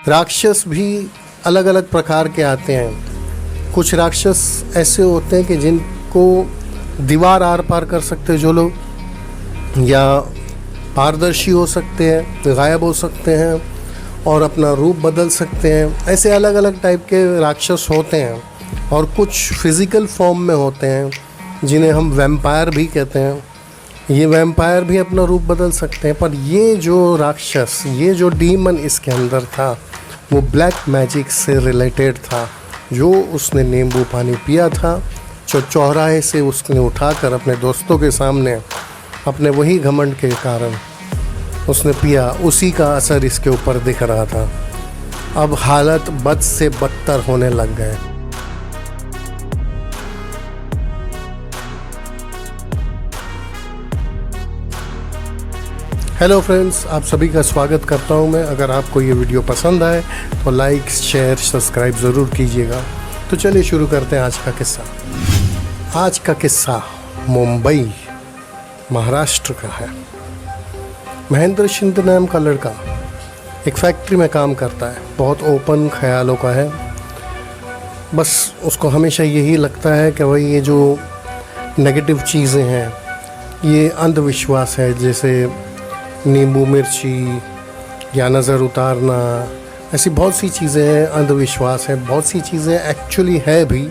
राक्षस भी अलग अलग प्रकार के आते हैं। कुछ राक्षस ऐसे होते हैं कि जिनको दीवार आर पार कर सकते हैं जो लोग, या पारदर्शी हो सकते हैं, गायब हो सकते हैं और अपना रूप बदल सकते हैं। ऐसे अलग अलग टाइप के राक्षस होते हैं। और कुछ फिज़िकल फॉर्म में होते हैं जिन्हें हम वैम्पायर भी कहते हैं। ये वैम्पायर भी अपना रूप बदल सकते हैं। पर ये जो राक्षस, ये जो डीमन इसके अंदर था, वो ब्लैक मैजिक से रिलेटेड था। जो उसने नींबू पानी पिया था, जो चौराहे से उसने उठाकर अपने दोस्तों के सामने अपने वही घमंड के कारण उसने पिया, उसी का असर इसके ऊपर दिख रहा था। अब हालत बद से बदतर होने लग गए। हेलो फ्रेंड्स, आप सभी का स्वागत करता हूं मैं। अगर आपको ये वीडियो पसंद आए तो लाइक, शेयर, सब्सक्राइब ज़रूर कीजिएगा। तो चलिए शुरू करते हैं आज का किस्सा। आज का किस्सा मुंबई, महाराष्ट्र का है। महेंद्र शिंदे नाम का लड़का एक फैक्ट्री में काम करता है। बहुत ओपन ख्यालों का है। बस उसको हमेशा यही लगता है कि भाई ये जो नेगेटिव चीज़ें हैं, ये अंधविश्वास है, जैसे नींबू मिर्ची या नज़र उतारना, ऐसी बहुत सी चीज़ें हैं, अंधविश्वास है। बहुत सी चीज़ें एक्चुअली है भी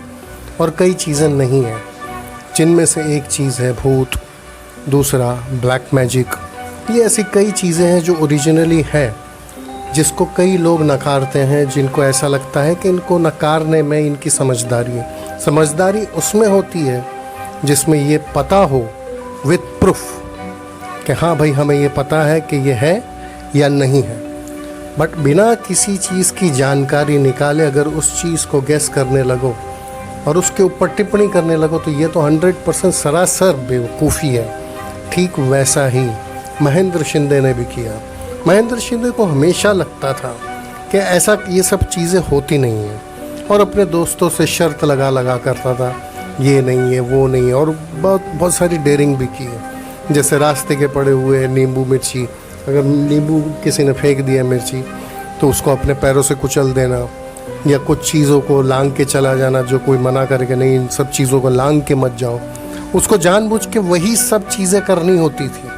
और कई चीज़ें नहीं हैं, जिनमें से एक चीज़ है भूत, दूसरा ब्लैक मैजिक। ये ऐसी कई चीज़ें हैं जो ओरिजिनली है, जिसको कई लोग नकारते हैं, जिनको ऐसा लगता है कि इनको नकारने में इनकी समझदारी उसमें होती है जिसमें ये पता हो विद प्रूफ कि हाँ भाई हमें ये पता है कि ये है या नहीं है। बट बिना किसी चीज़ की जानकारी निकाले अगर उस चीज़ को गेस करने लगो और उसके ऊपर टिप्पणी करने लगो तो ये तो 100% सरासर बेवकूफ़ी है। ठीक वैसा ही महेंद्र शिंदे ने भी किया। महेंद्र शिंदे को हमेशा लगता था कि ऐसा ये सब चीज़ें होती नहीं हैं, और अपने दोस्तों से शर्त लगा करता था ये नहीं है, वो नहीं है, और बहुत सारी डेयरिंग भी की है। जैसे रास्ते के पड़े हुए नींबू मिर्ची, अगर नींबू किसी ने फेंक दिया मिर्ची तो उसको अपने पैरों से कुचल देना, या कुछ चीज़ों को लांग के चला जाना जो कोई मना करे कि नहीं इन सब चीज़ों को लांग के मत जाओ। उसको जानबूझ के वही सब चीज़ें करनी होती थी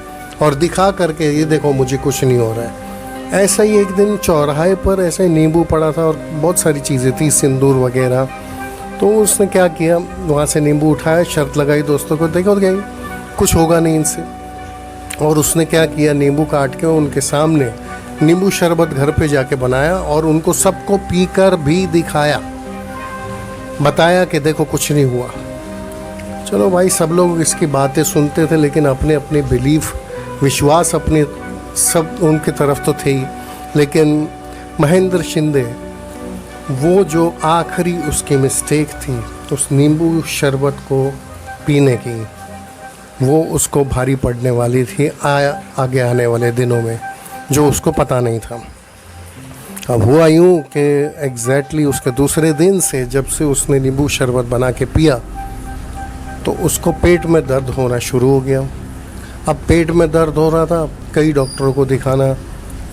और दिखा करके ये देखो मुझे कुछ नहीं हो रहा है। ऐसा ही एक दिन चौराहे पर ऐसा ही नींबू पड़ा था और बहुत सारी चीज़ें थी, सिंदूर वगैरह। तो उसने क्या किया, वहाँ से नींबू उठाया, शर्त लगाई दोस्तों को, देखो गई कुछ होगा नहीं इनसे। और उसने क्या किया, नींबू काट के उनके सामने नींबू शरबत घर पे जाके बनाया और उनको सबको पीकर भी दिखाया, बताया कि देखो कुछ नहीं हुआ। चलो भाई, सब लोग इसकी बातें सुनते थे, लेकिन अपने अपने विश्वास अपने सब उनके तरफ तो थे ही। लेकिन महेंद्र शिंदे, वो जो आखिरी उसकी मिस्टेक थी उस नींबू शरबत को पीने की, वो उसको भारी पड़ने वाली थी आगे आने वाले दिनों में, जो उसको पता नहीं था। अब हुआ यूँ कि एग्जैक्टली उसके दूसरे दिन से जब से उसने नींबू शरबत बना के पिया तो उसको पेट में दर्द होना शुरू हो गया। अब पेट में दर्द हो रहा था, कई डॉक्टरों को दिखाना,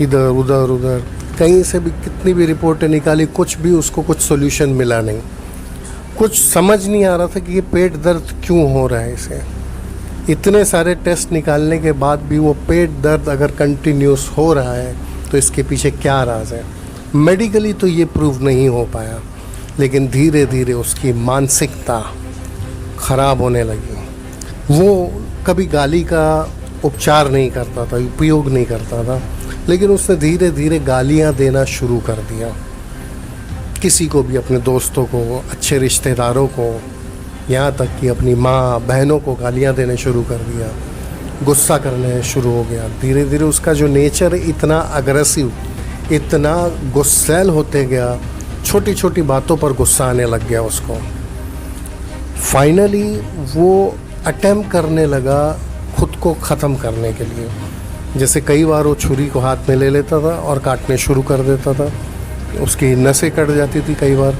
इधर उधर कहीं से भी कितनी भी रिपोर्टें निकाली, कुछ भी उसको कुछ सोल्यूशन मिला नहीं। कुछ समझ नहीं आ रहा था कि ये पेट दर्द क्यों हो रहा है इसे। इतने सारे टेस्ट निकालने के बाद भी वो पेट दर्द अगर कंटिन्यूस हो रहा है तो इसके पीछे क्या राज है। मेडिकली तो ये प्रूव नहीं हो पाया, लेकिन धीरे धीरे उसकी मानसिकता ख़राब होने लगी। वो कभी गाली का उपचार नहीं करता था, उपयोग नहीं करता था, लेकिन उसने धीरे धीरे गालियाँ देना शुरू कर दिया। किसी को भी, अपने दोस्तों को, अच्छे रिश्तेदारों को, यहाँ तक कि अपनी माँ बहनों को गालियाँ देने शुरू कर दिया। गुस्सा करने शुरू हो गया। धीरे धीरे उसका जो नेचर है इतना अग्रेसिव, इतना गुस्सैल होते गया, छोटी छोटी बातों पर गुस्सा आने लग गया उसको। फाइनली वो अटेम्प्ट करने लगा खुद को ख़त्म करने के लिए। जैसे कई बार वो छुरी को हाथ में ले लेता था और काटने शुरू कर देता था। उसकी नसें कट जाती थी। कई बार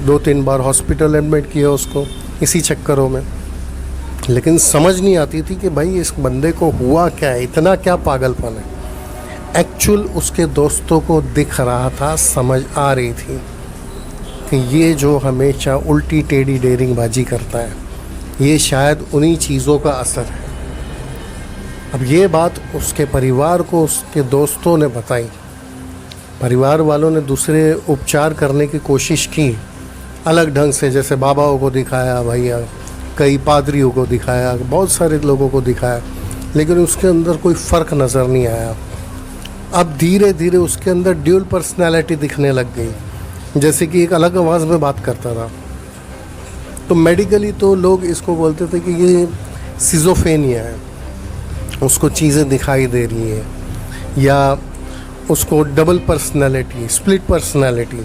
2-3 बार हॉस्पिटल एडमिट किया उसको इसी चक्करों में। लेकिन समझ नहीं आती थी कि भाई इस बंदे को हुआ क्या है, इतना क्या पागलपन है। एक्चुअल उसके दोस्तों को दिख रहा था, समझ आ रही थी कि ये जो हमेशा उल्टी टेढ़ी डेरिंगबाजी करता है, ये शायद उन्हीं चीज़ों का असर है। अब ये बात उसके परिवार को उसके दोस्तों ने बताई। परिवार वालों ने दूसरे उपचार करने की कोशिश की अलग ढंग से, जैसे बाबाओं को दिखाया, भैया कई पादरियों को दिखाया, बहुत सारे लोगों को दिखाया, लेकिन उसके अंदर कोई फ़र्क नज़र नहीं आया। अब धीरे धीरे उसके अंदर ड्यूल पर्सनैलिटी दिखने लग गई, जैसे कि एक अलग आवाज़ में बात करता था। तो मेडिकली तो लोग इसको बोलते थे कि ये सिजोफेनिया है, उसको चीज़ें दिखाई दे रही है, या उसको double personality, split personality.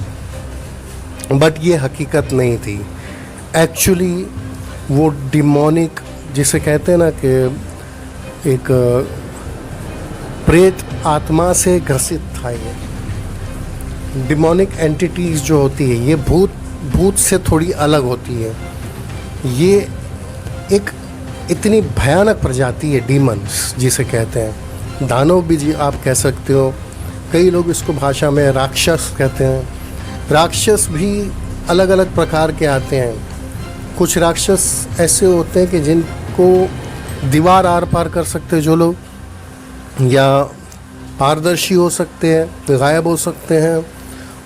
But ये हकीकत नहीं थी। एक्चुअली वो डिमोनिक, जिसे कहते हैं ना कि एक प्रेत आत्मा से ग्रसित था। ये डिमोनिक एंटिटीज़ जो होती है, ये भूत से थोड़ी अलग होती है। ये एक इतनी भयानक प्रजाति है डीमंस, जिसे कहते हैं। दानव भी जी आप कह सकते हो, कई लोग इसको भाषा में राक्षस कहते हैं। राक्षस भी अलग अलग प्रकार के आते हैं। कुछ राक्षस ऐसे होते हैं कि जिनको दीवार आर पार कर सकते हैं जो लोग, या पारदर्शी हो सकते हैं, गायब हो सकते हैं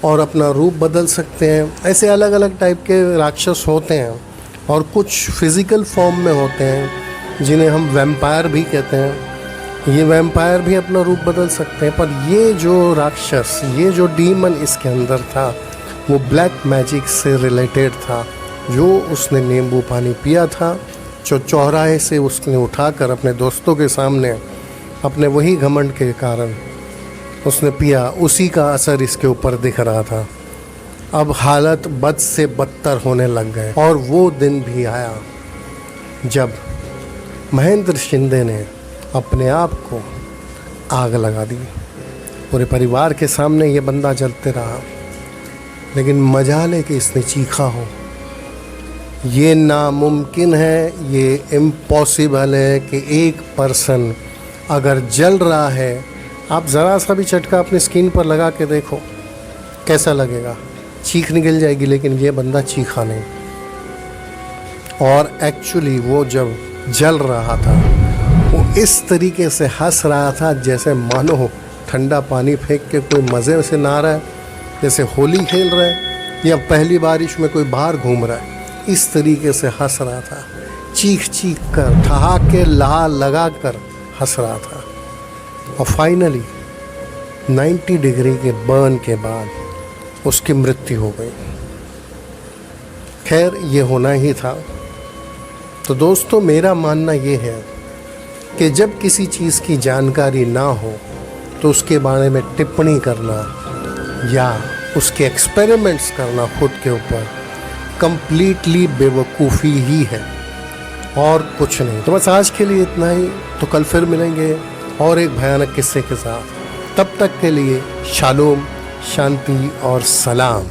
और अपना रूप बदल सकते हैं। ऐसे अलग अलग टाइप के राक्षस होते हैं। और कुछ फिज़िकल फॉर्म में होते हैं जिन्हें हम वैम्पायर भी कहते हैं। ये वैम्पायर भी अपना रूप बदल सकते हैं। पर ये जो राक्षस, ये जो डीमन इसके अंदर था, वो ब्लैक मैजिक से रिलेटेड था। जो उसने नींबू पानी पिया था, जो चौराहे से उसने उठाकर अपने दोस्तों के सामने अपने वही घमंड के कारण उसने पिया, उसी का असर इसके ऊपर दिख रहा था। अब हालत बद से बदतर होने लग गए। और वो दिन भी आया जब महेंद्र शिंदे ने अपने आप को आग लगा दी। पूरे परिवार के सामने ये बंदा जलते रहा, लेकिन मजाल है कि इसने चीखा हो। ये नामुमकिन है, ये इम्पॉसिबल है कि एक पर्सन अगर जल रहा है, आप ज़रा सा भी चटका अपनी स्किन पर लगा के देखो कैसा लगेगा, चीख निकल जाएगी। लेकिन ये बंदा चीखा नहीं। और एक्चुअली वो जब जल रहा था, वो इस तरीके से हंस रहा था जैसे मानो ठंडा पानी फेंक के कोई मज़े से नहा रहा है, जैसे होली खेल रहा है या पहली बारिश में कोई बाहर घूम रहा है। इस तरीके से हंस रहा था, चीख चीख कर, ठहाके लगा कर हंस रहा था। और फाइनली 90 डिग्री के बर्न के बाद उसकी मृत्यु हो गई। खैर, ये होना ही था। तो दोस्तों, मेरा मानना ये है कि जब किसी चीज़ की जानकारी ना हो तो उसके बारे में टिप्पणी करना या उसके एक्सपेरिमेंट्स करना खुद के ऊपर कंप्लीटली बेवकूफ़ी ही है और कुछ नहीं। तो बस आज के लिए इतना ही। तो कल फिर मिलेंगे और एक भयानक किस्से के साथ। तब तक के लिए शालोम, शांति और सलाम।